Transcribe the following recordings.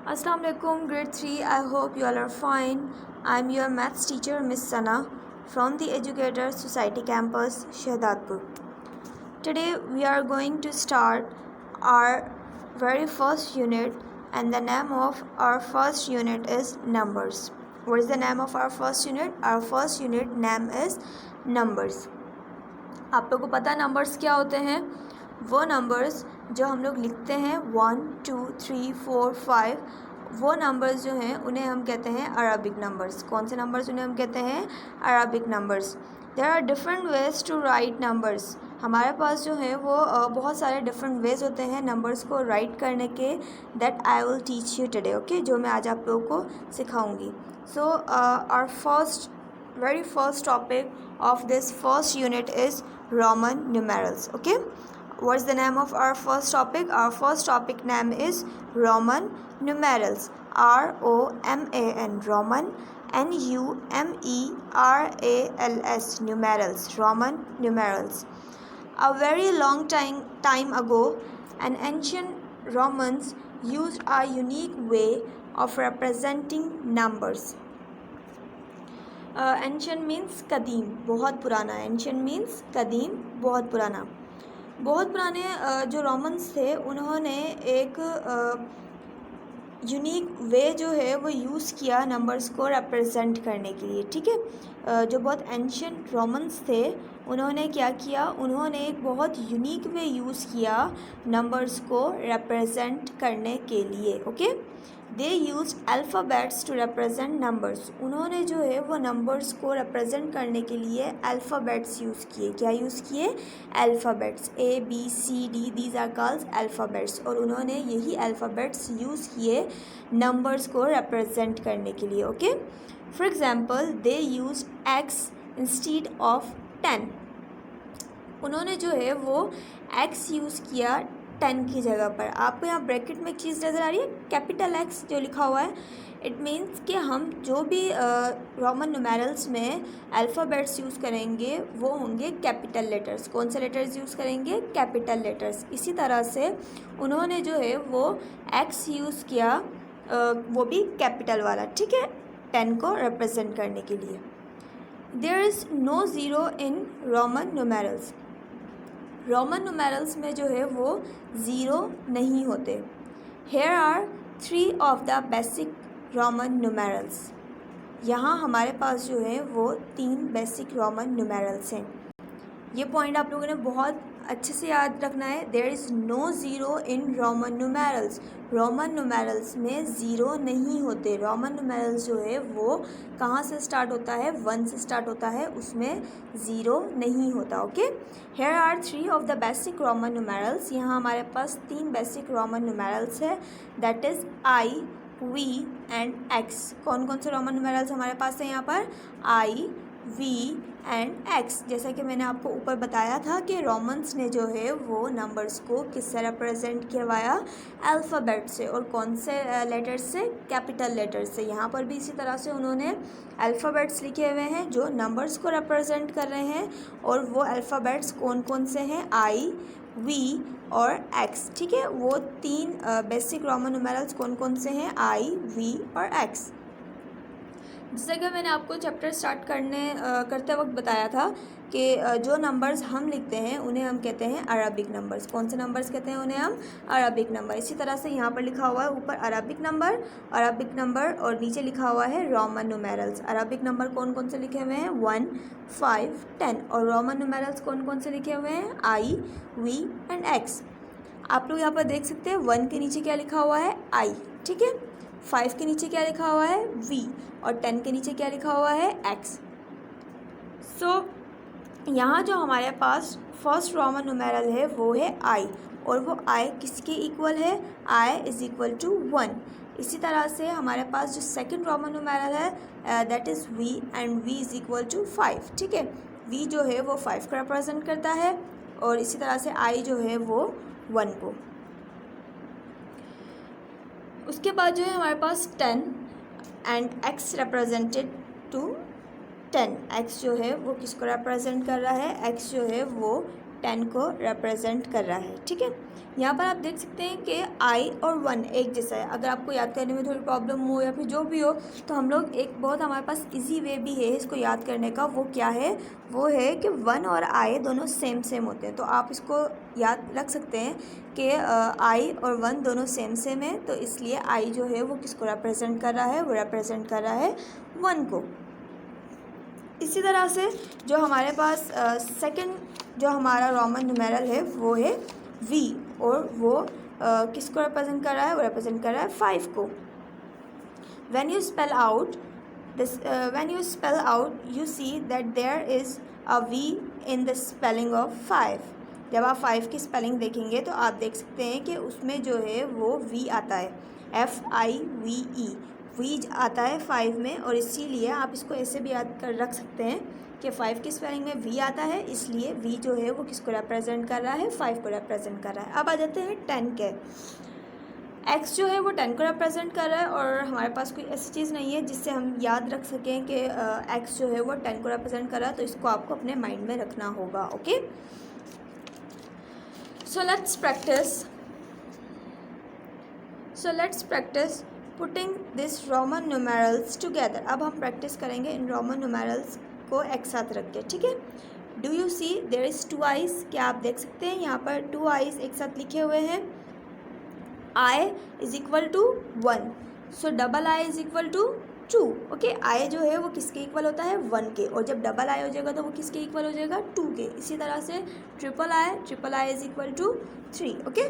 Assalamu alaikum, grade 3. I hope you all are fine. I'm your maths teacher, Miss Sana, from the Educator Society campus, Shahdadpur. Today we are going to start our very first unit, and the name of our first unit is numbers. What is the name of our first unit? Our first unit name is numbers. आप लोगों को पता है numbers क्या होते हैं? वो numbers जो हम लोग लिखते हैं 1 2 3 4 5, वो नंबर्स जो हैं उन्हें हम कहते हैं अरबिक नंबर्स. कौन से नंबर्स उन्हें हम कहते हैं? Arabic numbers. There are different ways to write numbers. हमारे पास जो है वो बहुत सारे डिफरेंट वेज होते हैं नंबर्स को राइट करने के. That I will teach you today. Okay, जो मैं आज आप लोगों को सिखाऊंगी. So our very first topic of this first unit is Roman numerals. Okay, what's the name of our first topic? Our first topic name is Roman numerals. ROMAN, Roman. NUMERALS, numerals. Roman numerals. A very long time ago, an ancient Romans used a unique way of representing numbers. Ancient means कदीम, बहुत पुराना. Ancient means कदीम, बहुत पुराना. बहुत पुराने जो Romans थे उन्होंने एक यूनिक वे जो है वो यूज़ किया नंबर्स को रिप्रेजेंट करने के लिए. ठीक है, जो बहुत एंशियंट रोमन्स थे उन्होंने क्या किया? उन्होंने एक बहुत यूनिक वे यूज़ किया नंबर्स को रिप्रेजेंट करने के लिए. Okay, they use alphabets to represent numbers. उन्होंने जो है वो नंबर्स को रिप्रेजेंट करने के लिए अल्फ़ाबेट्स यूज़ किए. क्या यूज़ किए? Alphabets. ABCD, these are called alphabets. और उन्होंने यही अल्फ़ाबेट्स यूज़ किए नंबर्स को रिप्रेजेंट करने के लिए. Okay, for example they use X instead of 10. उन्होंने जो है वो X यूज़ किया 10 की जगह पर. आपको यहाँ ब्रैकेट में एक चीज़ नज़र आ रही है, कैपिटल X जो लिखा हुआ है. इट मीन्स कि हम जो भी रोमन न्यूमेरल्स में अल्फ़ाबेट्स यूज़ करेंगे वो होंगे कैपिटल लेटर्स. कौन से लेटर्स यूज़ करेंगे? Capital letters. इसी तरह से उन्होंने जो है वो X यूज़ किया, वो भी कैपिटल वाला. ठीक है, 10 को रिप्रेजेंट करने के लिए. There is no zero in Roman numerals. Roman numerals में जो है वो ज़ीरो नहीं होते. Here are 3 of the basic Roman numerals. यहाँ हमारे पास जो है वो 3 बेसिक रोमन न्यूमेरल्स हैं. ये पॉइंट आप लोगों ने बहुत अच्छे से याद रखना है. There is no zero in Roman numerals. Roman numerals में ज़ीरो नहीं होते. रोमन न्यूमेरल्स जो है वो कहाँ से स्टार्ट होता है? 1 से स्टार्ट होता है, उसमें ज़ीरो नहीं होता. Okay, here are 3 of the basic Roman numerals. यहाँ हमारे पास 3 बेसिक रोमन न्यूमेरल्स है. That is I, V and X. कौन कौन से रोमन न्यूमेरल्स हमारे पास है यहाँ पर? I, V and X. जैसा कि मैंने आपको ऊपर बताया था कि रोमन्स ने जो है वो नंबर्स को किससे रिप्रेजेंट करवाया? अल्फ़ाबेट से. और कौन से लेटर्स से? कैपिटल लेटर्स से. यहाँ पर भी इसी तरह से उन्होंने अल्फ़ाबेट्स लिखे हुए हैं जो नंबर्स को रिप्रेजेंट कर रहे हैं. और वो अल्फ़ाबेट्स कौन कौन से हैं? I, V और X. ठीक है, वो 3 बेसिक रोमन न्यूमेरल्स कौन कौन से हैं? I, V और X. जैसा कि मैंने आपको चैप्टर स्टार्ट करते वक्त बताया था कि जो नंबर्स हम लिखते हैं उन्हें हम कहते हैं अरबिक नंबर्स. कौन से नंबर्स कहते हैं उन्हें? हम अरबिक नंबर. इसी तरह से यहाँ पर लिखा हुआ है ऊपर अरबिक नंबर और नीचे लिखा हुआ है रोमन न्यूमेरल्स. अरबिक नंबर कौन कौन से लिखे हुए हैं? 1, 5, 10. और रोमन न्यूमेरल्स कौन कौन से लिखे हुए हैं? I, V and X. आप लोग यहाँ पर देख सकते हैं 1 के नीचे क्या लिखा हुआ है? I. ठीक है, 5 के नीचे क्या लिखा हुआ है? V. और 10 के नीचे क्या लिखा हुआ है? X. सो यहाँ जो हमारे पास फर्स्ट रोमन न्यूमेरल है वो है I. और वो I किसके इक्वल है? I is equal to 1. इसी तरह से हमारे पास जो सेकंड रोमन न्यूमेरल है that is V and V is equal to 5. ठीक है, V जो है वो 5 को रिप्रेजेंट करता है और इसी तरह से I जो है वो 1 को. उसके बाद जो है हमारे पास 10 and X represented to 10. X जो है वो किसको रिप्रेजेंट कर रहा है? X जो है वो 10 को रिप्रेजेंट कर रहा है। ठीक है, यहाँ पर आप देख सकते हैं कि I और 1 एक जैसा है। अगर आपको याद करने में थोड़ी प्रॉब्लम हो या फिर जो भी हो, तो हम लोग एक बहुत हमारे पास इजी वे भी है इसको याद करने का। वो क्या है? वो है कि 1 और I दोनों सेम होते हैं। तो आप इसको याद रख सकते हैं कि I और 1 दोनों सेम है, तो इसलिए I जो है वो किसको रिप्रेजेंट कर रहा है? वो रिप्रेजेंट कर रहा है 1 को। इसी तरह से जो हमारे पास सेकंड जो हमारा रोमन न्यूमेरल है वो है V, और वो किसको रिप्रेजेंट कर रहा है? वो रिप्रेजेंट कर रहा है 5 को। when you spell out you see that there is a V in the spelling of 5। जब आप 5 की स्पेलिंग देखेंगे तो आप देख सकते हैं कि उसमें जो है वो V आता है, FIVE, V आता है 5 में, और इसीलिए आप इसको ऐसे भी याद कर रख सकते हैं कि 5 की स्पेलिंग में V आता है, इसलिए V जो है वो किसको रिप्रेजेंट कर रहा है? 5 को रिप्रेजेंट कर रहा है। अब आ जाते हैं 10 के। X जो है वो 10 को रिप्रेजेंट कर रहा है, और हमारे पास कोई ऐसी चीज़ नहीं है जिससे हम याद रख सकें कि X जो है वो 10 को रिप्रेजेंट कर रहा है, तो इसको आपको अपने माइंड में रखना होगा। Okay, so let's practice putting this Roman numerals together. अब हम प्रैक्टिस करेंगे इन रोमन न्यूमेरल्स को एक साथ रख के। ठीक है, do you see there is 2 I's? क्या आप देख सकते हैं यहाँ पर 2 आइज़ एक साथ लिखे हुए हैं। I is equal to 1, so double I is equal to 2। Okay, I जो है वो किसके इक्वल होता है? 1 के, और जब डबल I हो जाएगा तो वो किसके इक्वल हो जाएगा? 2 के। इसी तरह से triple I is equal to 3। Okay,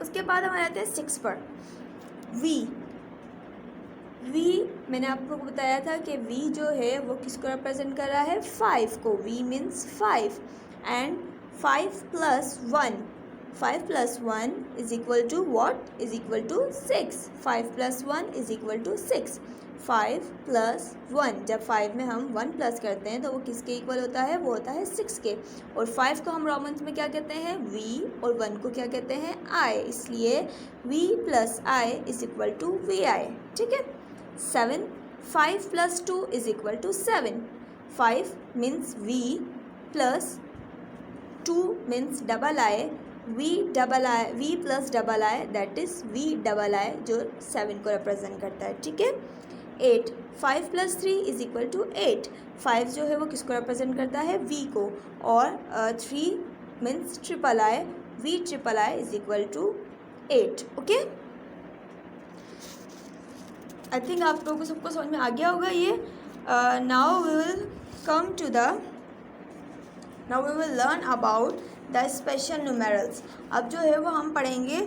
उसके बाद हम आ जाते हैं 6 पर। V मैंने आपको बताया था कि V जो है वो किसको रिप्रेजेंट कर रहा है? 5 को। V means 5, and 5 plus 1 is equal to what? Is equal to 6। 5 plus 1 is equal to 6। 5 plus 1, जब 5 में हम 1 प्लस करते हैं तो वो किसके इक्वल होता है? वो होता है 6 के। और 5 को हम रोमन्स में क्या कहते हैं? V, और 1 को क्या कहते हैं? I, इसलिए V plus I is equal to VI। ठीक है, 7, 5 plus 2 is equal to 7। 5 means V plus 2 means double I, V plus double I, that is V double I, जो 7 को रिप्रेजेंट करता है। ठीक है, 8, 5 प्लस 3 इज इक्वल टू 8। 5 जो है वो किसको रिप्रेजेंट करता है? V को, और 3 means triple I, V triple I is equal to 8। Okay, I think आप लोगों को सबको समझ में आ गया होगा ये। Now we will learn about the special numerals. अब जो है वो हम पढ़ेंगे,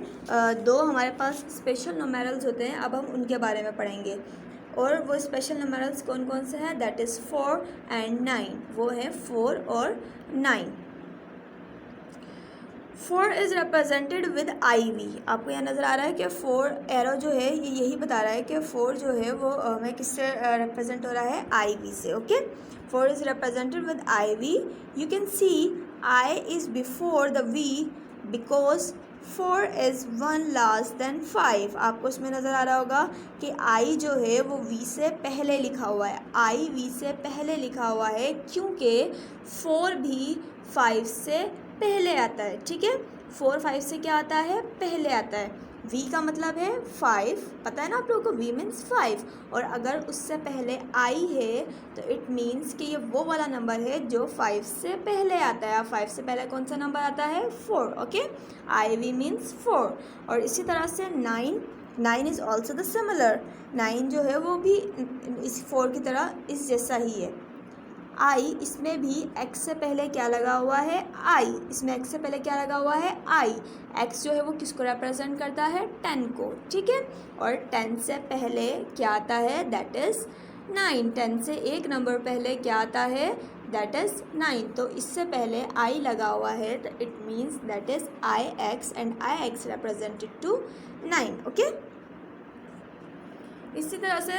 दो हमारे पास स्पेशल न्यूमेरल्स होते हैं, अब हम उनके बारे में पढ़ेंगे। और वो स्पेशल न्यूमेरल्स कौन कौन से हैं? That is 4 and 9। वो है 4 और 9। 4 इज़ रिप्रेजेंटेड विद IV। आपको यहाँ नज़र आ रहा है कि 4 एरो जो है ये यही बता रहा है कि 4 जो है वो हमें किससे रिप्रेजेंट हो रहा है? IV से। Okay, 4 is represented with IV। You can see I is before the V because 4 is 1 less than 5। आपको इसमें नज़र आ रहा होगा कि I जो है वो V से पहले लिखा हुआ है। I V से पहले लिखा हुआ है क्योंकि 4 भी 5 से पहले आता है। ठीक है, 4 5 से क्या आता है? पहले आता है। V का मतलब है 5, पता है ना आप लोगों को? V मीन्स 5, और अगर उससे पहले I है तो इट मीन्स कि ये वो वाला नंबर है जो 5 से पहले आता है। 5 से पहले कौन सा नंबर आता है? 4। Okay, IV means 4। और इसी तरह से 9 इज़ ऑल्सो द सिमिलर। 9 जो है वो भी इस 4 की तरह इस जैसा ही है। I इसमें भी X से पहले क्या लगा हुआ है? I, इसमें X से पहले क्या लगा हुआ है? I। X जो है वो किसको रिप्रेजेंट करता है? 10 को। ठीक है, और 10 से पहले क्या आता है? That is 9। 10 से एक नंबर पहले क्या आता है? That is 9। तो इससे पहले I लगा हुआ है, तो it means that is IX, and IX represented to 9। Okay, इसी तरह से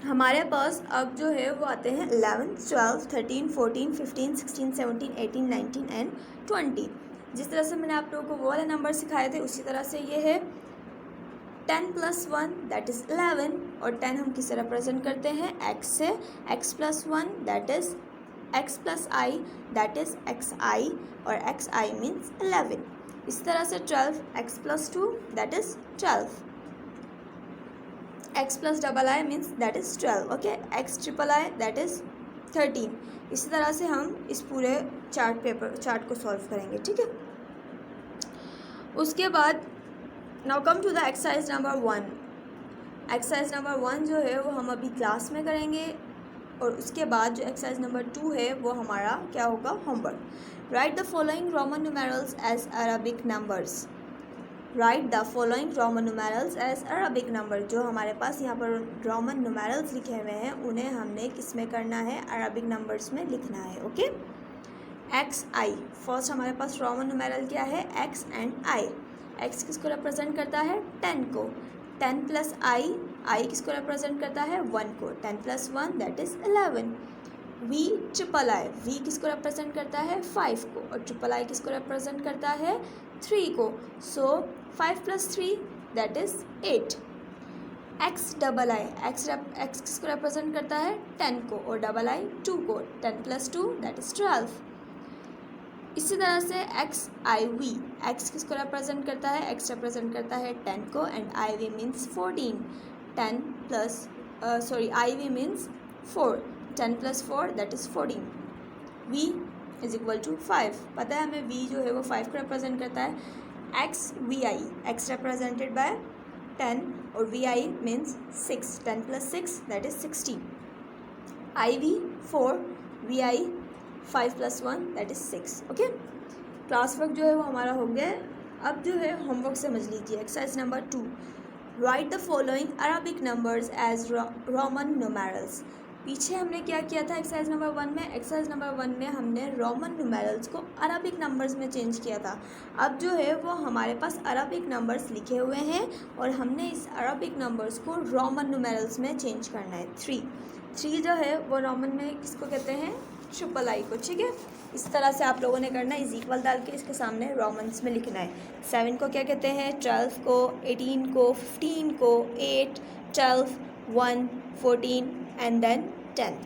हमारे पास अब जो है वो आते हैं 11, 12, 13, 14, 15, 16, 17, 18, 19 एंड 20। जिस तरह से मैंने आप लोगों को वो वाले नंबर सिखाए थे उसी तरह से ये है 10 प्लस 1 दैट इज़ 11, और 10 हम किससे रिप्रेजेंट करते हैं? X से। X plus 1 that is x plus I that is X I, और एक्स आई मीन्स 11। इस तरह से 12 x plus 2 that is 12, x plus double I means that is 12, okay, x triple I that is 13। इसी तरह से हम इस पूरे चार्ट को सॉल्व करेंगे, ठीक है। उसके बाद now come to the exercise number 1। Exercise number 1 जो है वो हम अभी क्लास में करेंगे, और उसके बाद जो एक्सरसाइज नंबर 2 है वो हमारा क्या होगा, homework. Write the following Roman numerals as Arabic numbers. Write the following Roman numerals as Arabic number. जो हमारे पास यहाँ पर रोमन न्यूमेरल्स लिखे हुए हैं उन्हें हमने किस में करना है, अरबिक नंबर्स में लिखना है, ओके। एक्स आई, फर्स्ट हमारे पास रोमन न्यूमेरल क्या है, एक्स एंड आई। एक्स किसको रिप्रेजेंट करता है, 10 को, 10 प्लस आई किसको रिप्रेजेंट करता है, 1 को, 10 plus 1 that is 11। V triple I, V किसको रिप्रेजेंट करता है, 5 को, और ट्रिपल आई किसको रिप्रेजेंट करता है, 3 को, सो 5 plus 3 that is 8। X double I, x किसको रिप्रेजेंट करता है, 10 को, और डबल आई 2 को, 10 प्लस 2 दैट इज़ 12। इसी तरह से एक्स आई वी, एक्स किसको रिप्रेजेंट करता है, एक्स रिप्रेजेंट करता है 10 को, and I V means 14, 10 plus I V means 4, 10 plus 4 that is 14। V is equal to 5, पता है हमें वी जो है वो 5 को रिप्रेजेंट करता है। X V I, X represented by 10 और V I means 6, 10 plus 6 that is 16। I V 4, V I 5 plus 1 that is 6, okay. Class work जो है वो हमारा हो गया है। अब जो है होमवर्क समझ लीजिए। Exercise number 2, write the following Arabic numbers as Roman numerals. पीछे हमने क्या किया था एक्सरसाइज नंबर 1 में, एक्सरसाइज नंबर 1 में हमने रोमन न्यूमेरल्स को अरबिक नंबर्स में चेंज किया था। अब जो है वो हमारे पास अरबिक नंबर्स लिखे हुए हैं और हमने इस अरबिक नंबर्स को रोमन न्यूमेरल्स में चेंज करना है। 3 जो है वो रोमन में किसको कहते हैं, ट्रिपल आई को, ठीक है। इस तरह से आप लोगों ने करना है, इज इक्वल डाल के इसके सामने रोमन्स में लिखना है। 7 को क्या कहते हैं, 12 को, 18 को, 15 को, 8, 12, 1, 14 एंड देन 10।